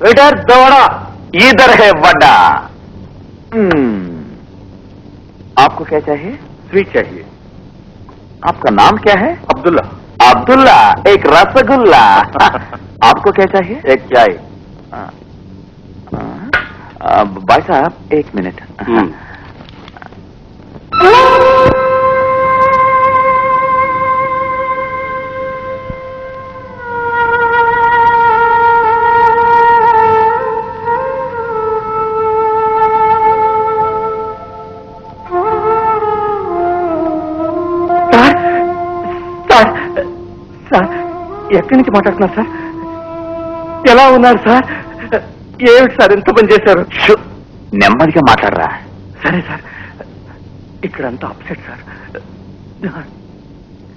Waiter दौड़ा इधर है वड्डा। आपको क्या चाहिए? स्वीट चाहिए। आपका नाम क्या है? अब्दुल्ला। अब्दुल्ला, एक रसगुल्ला। आपको क्या चाहिए? एक चाय। भाई साहब 1 मिनट। సార్ ఎక్కడి నుంచి మాట్లాడుతున్నారు సార్? ఎలా ఉన్నారు సార్? ఏమిటి సార్ ఎంత పని చేశారు? నెమ్మదిగా మాట్లాడరా. సరే సార్, ఇక్కడంతా అప్సెట్ సార్.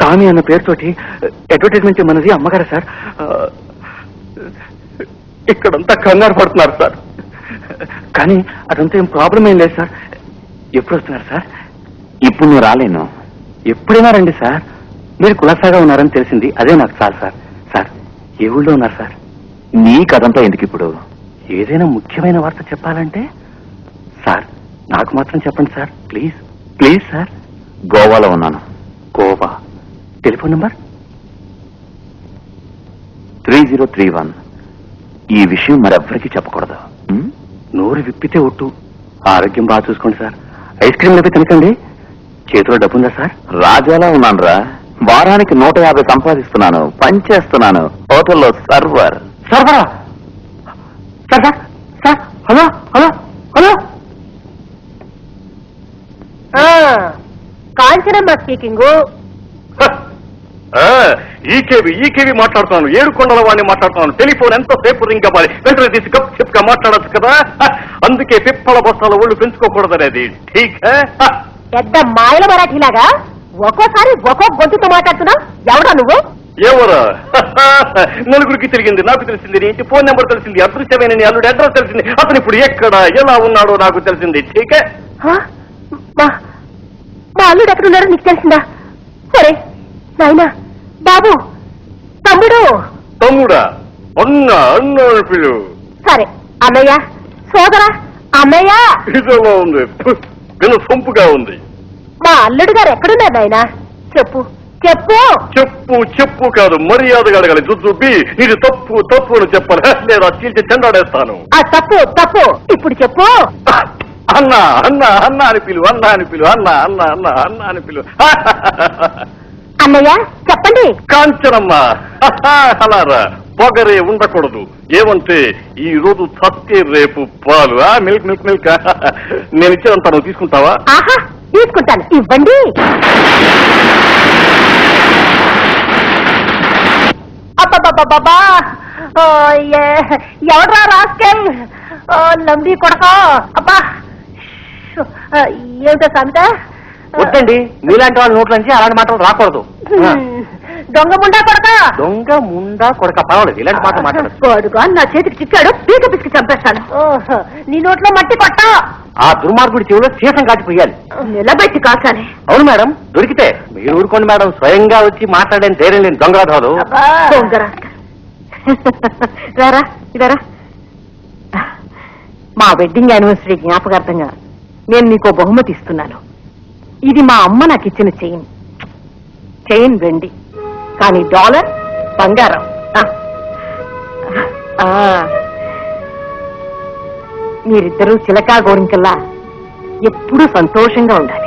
టామీ అన్న పేరుతోటి అడ్వర్టైజ్మెంట్ మనది అమ్మగారు సార్. ఇక్కడంతా కంగారు పడుతున్నారు సార్. కానీ అదంతా ఏం ప్రాబ్లం ఏం లేదు సార్. ఎప్పుడు వస్తున్నారు సార్? ఇప్పుడు నువ్వు రాలేను. ఎప్పుడైనా రండి సార్. మీరు కులాసాగా ఉన్నారని తెలిసింది, అదే నాకు చాలు సార్. సార్ ఏ ఊళ్ళో ఉన్నారు సార్? నీ కథంతా ఎందుకు ఇప్పుడు? ఏదైనా ముఖ్యమైన వార్త చెప్పాలంటే సార్ నాకు మాత్రం చెప్పండి సార్, ప్లీజ్ ప్లీజ్ సార్. గోవాలో ఉన్నాను. గోవా. Telephone number? 3031. ఈ విషయం మరెవ్వరికీ చెప్పకూడదు. నోరు విప్పితే ఒట్టు. ఆరోగ్యం బాగా చూసుకోండి సార్. ఐస్ క్రీమ్ లేపి తినకండి. చేతిలో డబ్బుందా సార్? రాజాలా ఉన్నాను రా. వారానికి 150 సంపాదిస్తున్నాను. పనిచేస్తున్నాను హోటల్లో సర్వర్. సర్వరా? Sir sir sir hello hello hello. Kanchanamma speaking. ఈకేవి మాట్లాడుతున్నాను. 7 కొండల వాడిని మాట్లాడుతున్నాను. టెలిఫోన్ ఎంతసేపు రింగ్ అవ్వాలి, వెంటనే తీసి గప్ చెప్పుగా మాట్లాడచ్చు కదా. అందుకే పిప్పల బస్తాల ఒళ్ళు పెంచుకోకూడదనేది. ఠీక్ హై? పెద్ద మాయల మరాఠీలాగా ఒక్కోసారి ఒక్కో గొంతుతో మాట్లాడుతున్నావు. ఎవడా నువ్వు? ఎవరు? నలుగురికి తిరిగింది, నాకు తెలిసింది. నీ ఇంటి ఫోన్ నెంబర్ తెలిసింది, అదృశ్యమైన నీ అల్లుడి అడ్రస్ తెలిసింది. అతను ఇప్పుడు ఎక్కడ ఎలా ఉన్నాడో నాకు తెలిసింది. ఠీక్ హై? మా అల్లుడు ఎక్కడున్నాడో నీకు తెలిసిందా? సరే నాయనా, బాబు, తమ్ముడు. తమ్ముడా? అన్న పిలు. సరే అన్నయ్య, సోదరా, అన్నయ్య. ఇదెలా ఉంది? విన సొంపుగా ఉంది. మా అల్లుడు గారు ఎక్కడున్నారు నాయనా? చెప్పు చెప్పు. చెప్పు చెప్పు కాదు, మర్యాదగా అడగాలి. జుబ్బి ఇది తప్పు తప్పు అని చెప్పాలి, లేదా చీల్చి చెండాడేస్తాను. ఆ తప్పు తప్పు ఇప్పుడు చెప్పు. అన్న అన్న అన్న అని పిలు, అన్న అని పిలు, అన్న అన్న అన్న అన్న అని పిలు. అన్నయ్య చెప్పండి. కాంచనమ్మ అలారా, పొగరే ఉండకూడదు. ఏమంటే ఈ రోజు సత్తే రేపు పాలు. Milk milk milk. నేను ఇచ్చేదంతా నువ్వు తీసుకుంటావా? ఆహా, తీసుకుంటాను, ఇవ్వండి. అబ్బబ్బబ్బబ్బా, ఎవడ్రా రాస్కెల్, లంబి కొడక. అబ్బా ఏమిటో సామెత? వద్దండి, మీలాంటి వాళ్ళ నోట్ల నుంచి అలాంటి మాటలు రాకూడదు. దొంగ ముండా కొడక. దొంగ ముండా కొడక పర్వాలేదు, ఇలాంటి మాట మాట్లాడదు. వాడుగా నా చేతికి చిక్కాడు, పీక పిసికి చంపేస్తాను. నీ నోట్లో మట్టి పట్ట. ఆ దుర్మార్గుడి చెవులో సీసం కాటిపోయాలి. నిలబెట్టి కాసాలి. అవును మేడం, దొరికితే మీరు ఊరుకోండి మేడం. స్వయంగా వచ్చి మాట్లాడని ధైర్యం లేని దొంగరాధాలు. రారా ఇదారా. మా వెడ్డింగ్ యానివర్సరీ జ్ఞాపకార్థంగా నేను నీకో బహుమతి ఇస్తున్నాను. ఇది మా అమ్మ నాకు ఇచ్చిన చైన్ వెండి, కానీ డాలర్ బంగారం. మీరిద్దరూ చిలకా గోరింకల్లా ఎప్పుడూ సంతోషంగా ఉండాలి.